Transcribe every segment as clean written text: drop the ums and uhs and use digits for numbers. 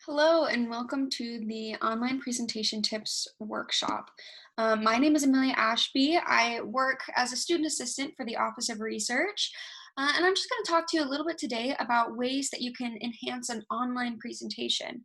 Hello and welcome to the online presentation tips workshop. My name is Amelia Ashby. I work as a student assistant for the Office of Research, and I'm just going to talk to you a little bit today about ways that you can enhance an online presentation.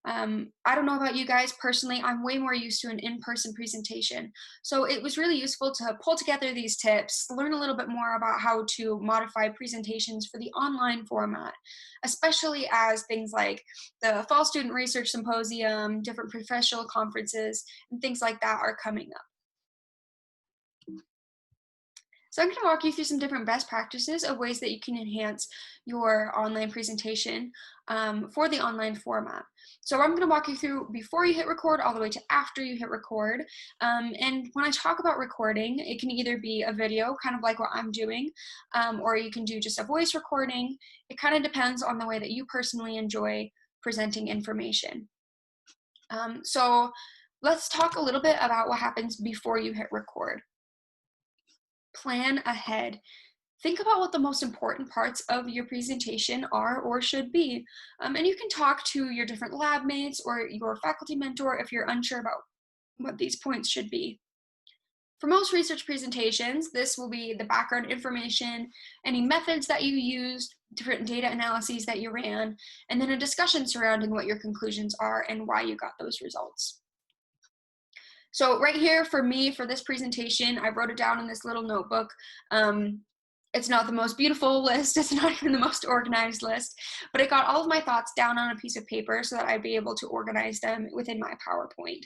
I don't know about you guys personally, I'm way more used to an in-person presentation. So it was really useful to pull together these tips, learn a little bit more about how to modify presentations for the online format, especially as things like the Fall Student Research Symposium, different professional conferences, and things like that are coming up. So I'm going to walk you through some different best practices of ways that you can enhance your online presentation for the online format. So I'm going to walk you through before you hit record all the way to after you hit record. And when I talk about recording, it can either be a video, kind of like what I'm doing, or you can do just a voice recording. It kind of depends on the way that you personally enjoy presenting information. So let's talk a little bit about what happens before you hit record. Plan ahead. Think about what the most important parts of your presentation are or should be. And you can talk to your different lab mates or your faculty mentor if you're unsure about what these points should be. For most research presentations, this will be the background information, any methods that you used, different data analyses that you ran, and then a discussion surrounding what your conclusions are and why you got those results. So right here for me, for this presentation, I wrote it down in this little notebook. It's not the most beautiful list, it's not even the most organized list, but it got all of my thoughts down on a piece of paper so that I'd be able to organize them within my PowerPoint.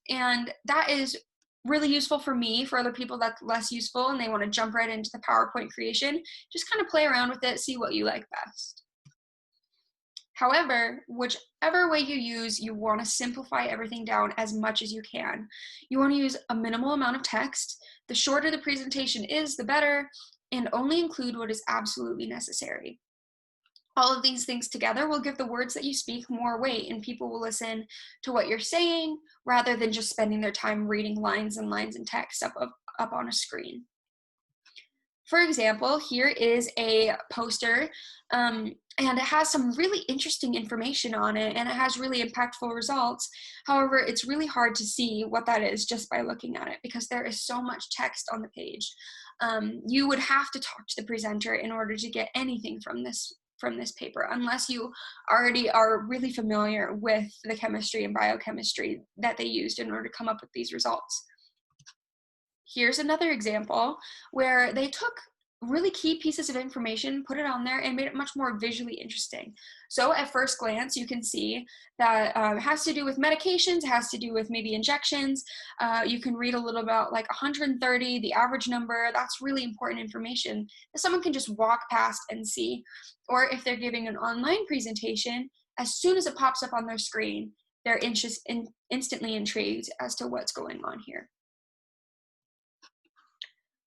And that is really useful for me. For other people, that's less useful and they want to jump right into the PowerPoint creation. Just kind of play around with it, see what you like best. However, whichever way you use, you want to simplify everything down as much as you can. You want to use a minimal amount of text. The shorter the presentation is, the better, and only include what is absolutely necessary. All of these things together will give the words that you speak more weight, and people will listen to what you're saying rather than just spending their time reading lines and lines and text up on a screen. For example, here is a poster, and it has some really interesting information on it, and it has really impactful results. However, it's really hard to see what that is just by looking at it because there is so much text on the page. You would have to talk to the presenter in order to get anything from this paper, unless you already are really familiar with the chemistry and biochemistry that they used in order to come up with these results. Here's another example where they took really key pieces of information, put it on there, and made it much more visually interesting. So at first glance, you can see that it has to do with medications, it has to do with maybe injections. You can read a little about like 130, the average number. That's really important information that someone can just walk past and see. Or if they're giving an online presentation, as soon as it pops up on their screen, they're instantly intrigued as to what's going on here.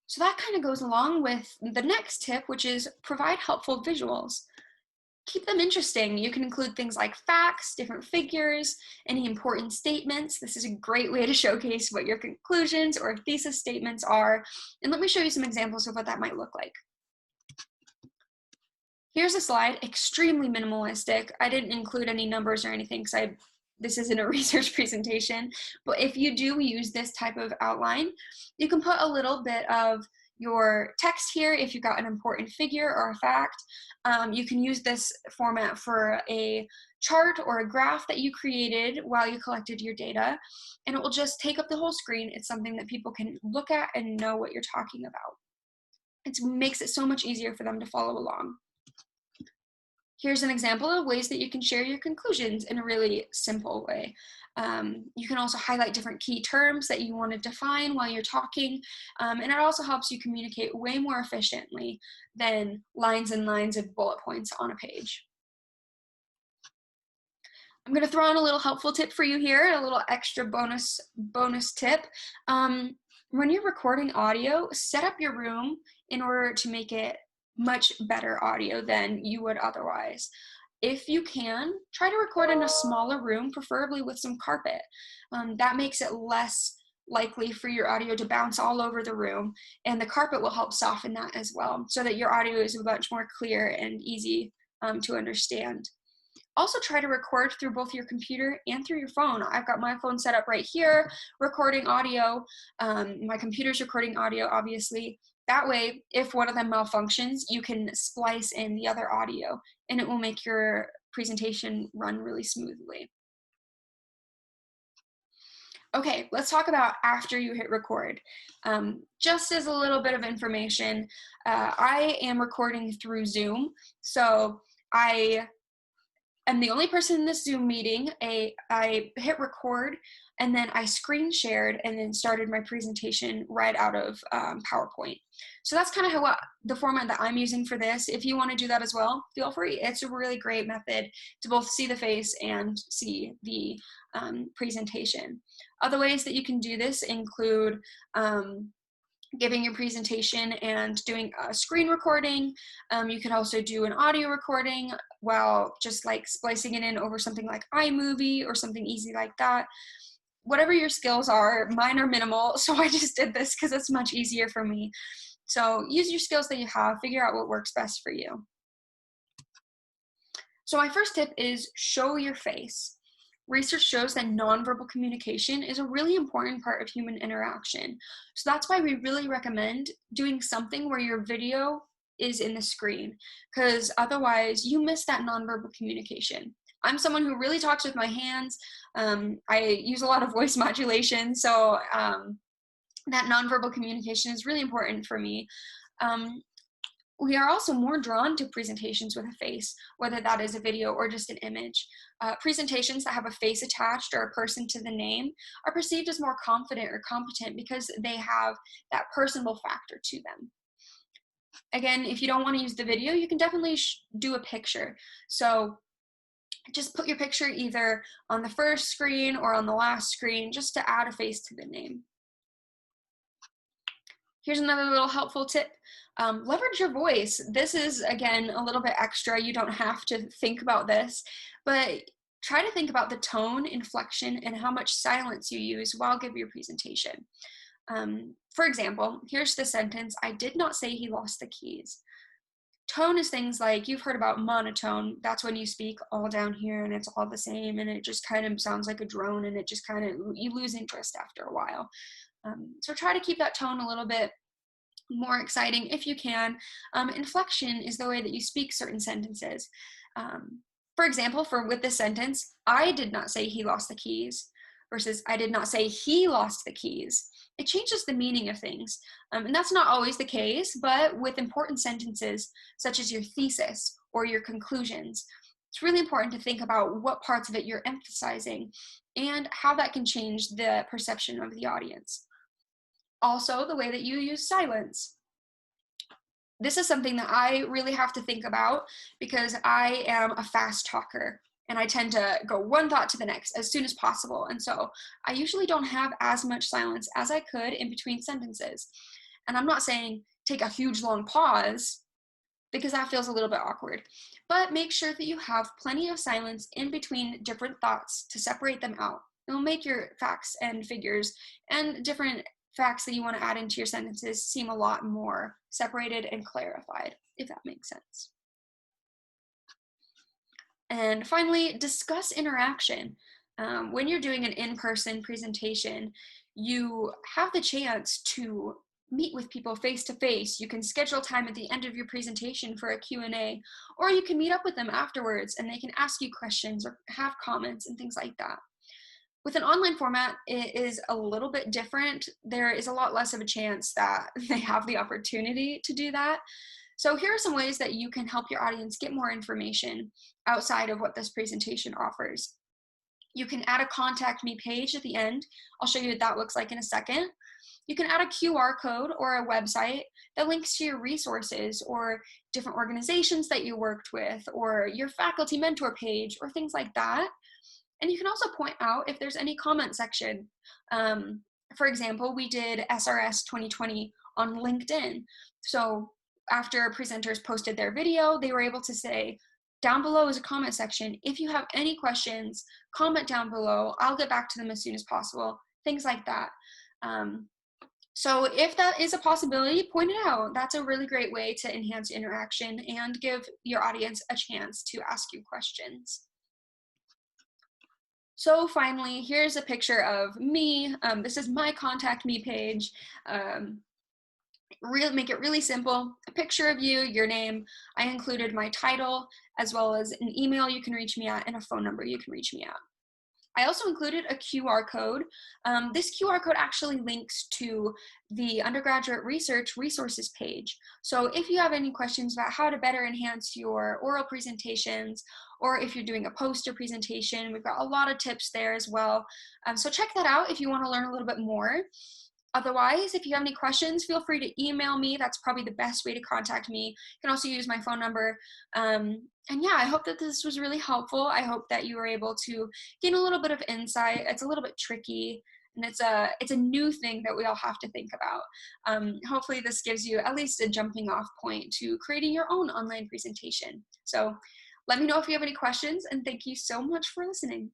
So that kind of goes along with the next tip, which is provide helpful visuals. Keep them interesting. You can include things like facts, different figures, any important statements. This is a great way to showcase what your conclusions or thesis statements are. And let me show you some examples of what that might look like. Here's a slide, extremely minimalistic. I didn't include any numbers or anything because this isn't a research presentation, but if you do use this type of outline, you can put a little bit of your text here if you've got an important figure or a fact. You can use this format for a chart or a graph that you created while you collected your data, and it will just take up the whole screen. It's something that people can look at and know what you're talking about. It makes it so much easier for them to follow along. Here's an example of ways that you can share your conclusions in a really simple way. You can also highlight different key terms that you want to define while you're talking, and it also helps you communicate way more efficiently than lines and lines of bullet points on a page. I'm going to throw in a little helpful tip for you here, a little extra bonus tip. When you're recording audio, set up your room in order to make it much better audio than you would otherwise. If you can, try to record in a smaller room, preferably with some carpet. That makes it less likely for your audio to bounce all over the room, and the carpet will help soften that as well, so that your audio is much more clear and easy to understand. Also try to record through both your computer and through your phone. I've got my phone set up right here, recording audio. My computer's recording audio, obviously. That way, if one of them malfunctions, you can splice in the other audio, and it will make your presentation run really smoothly. Okay, let's talk about after you hit record. Just as a little bit of information, I am recording through Zoom, so I am the only person in this Zoom meeting. I hit record, and then I screen shared and then started my presentation right out of PowerPoint. So that's kind of how the format that I'm using for this. If you want to do that as well, feel free. It's a really great method to both see the face and see the presentation. Other ways that you can do this include giving your presentation and doing a screen recording. You can also do an audio recording while just like splicing it in over something like iMovie or something easy like that. Whatever your skills are, mine are minimal, so I just did this because it's much easier for me. So use your skills that you have, figure out what works best for you. So my first tip is show your face. Research shows that nonverbal communication is a really important part of human interaction. So that's why we really recommend doing something where your video is in the screen, because otherwise you miss that nonverbal communication. I'm someone who really talks with my hands. I use a lot of voice modulation, so that nonverbal communication is really important for me. We are also more drawn to presentations with a face, whether that is a video or just an image. Presentations that have a face attached or a person to the name are perceived as more confident or competent because they have that personable factor to them. Again, if you don't want to use the video, you can definitely do a picture. So just put your picture either on the first screen or on the last screen just to add a face to the name. Here's another little helpful tip. Leverage your voice. This is, again, a little bit extra. You don't have to think about this, but try to think about the tone, inflection, and how much silence you use while giving your presentation. For example, here's the sentence, "I did not say he lost the keys." Tone is things like, you've heard about monotone. That's when you speak all down here and it's all the same and it just kind of sounds like a drone and it just kind of, you lose interest after a while. So try to keep that tone a little bit more exciting if you can. Inflection is the way that you speak certain sentences. For example, with this sentence, "I did not say he lost the keys," versus "I did not say he lost the keys." It changes the meaning of things. And that's not always the case, but with important sentences, such as your thesis or your conclusions, it's really important to think about what parts of it you're emphasizing and how that can change the perception of the audience. Also, the way that you use silence. This is something that I really have to think about because I am a fast talker and I tend to go one thought to the next as soon as possible. And so I usually don't have as much silence as I could in between sentences. And I'm not saying take a huge long pause because that feels a little bit awkward, but make sure that you have plenty of silence in between different thoughts to separate them out. It will make your facts and figures and different facts that you want to add into your sentences seem a lot more separated and clarified, if that makes sense. And finally, discuss interaction. When you're doing an in-person presentation, you have the chance to meet with people face-to-face. You can schedule time at the end of your presentation for a Q&A, or you can meet up with them afterwards and they can ask you questions or have comments and things like that. With an online format, it is a little bit different. There is a lot less of a chance that they have the opportunity to do that. So here are some ways that you can help your audience get more information outside of what this presentation offers. You can add a contact me page at the end. I'll show you what that looks like in a second. You can add a QR code or a website that links to your resources or different organizations that you worked with or your faculty mentor page or things like that. And you can also point out if there's any comment section. For example, we did SRS 2020 on LinkedIn. So after presenters posted their video, they were able to say, down below is a comment section. If you have any questions, comment down below. I'll get back to them as soon as possible. Things like that. So if that is a possibility, point it out. That's a really great way to enhance interaction and give your audience a chance to ask you questions. So finally, here's a picture of me. This is my contact me page. Um, Make it really simple. A picture of you, your name. I included my title, as well as an email you can reach me at and a phone number you can reach me at. I also included a QR code. This QR code actually links to the undergraduate research resources page. So if you have any questions about how to better enhance your oral presentations, or if you're doing a poster presentation, we've got a lot of tips there as well. So check that out if you want to learn a little bit more. Otherwise, if you have any questions, feel free to email me. That's probably the best way to contact me. You can also use my phone number. And yeah, I hope that this was really helpful. I hope that you were able to gain a little bit of insight. It's a little bit tricky, and it's a new thing that we all have to think about. Hopefully this gives you at least a jumping off point to creating your own online presentation. So let me know if you have any questions, and thank you so much for listening.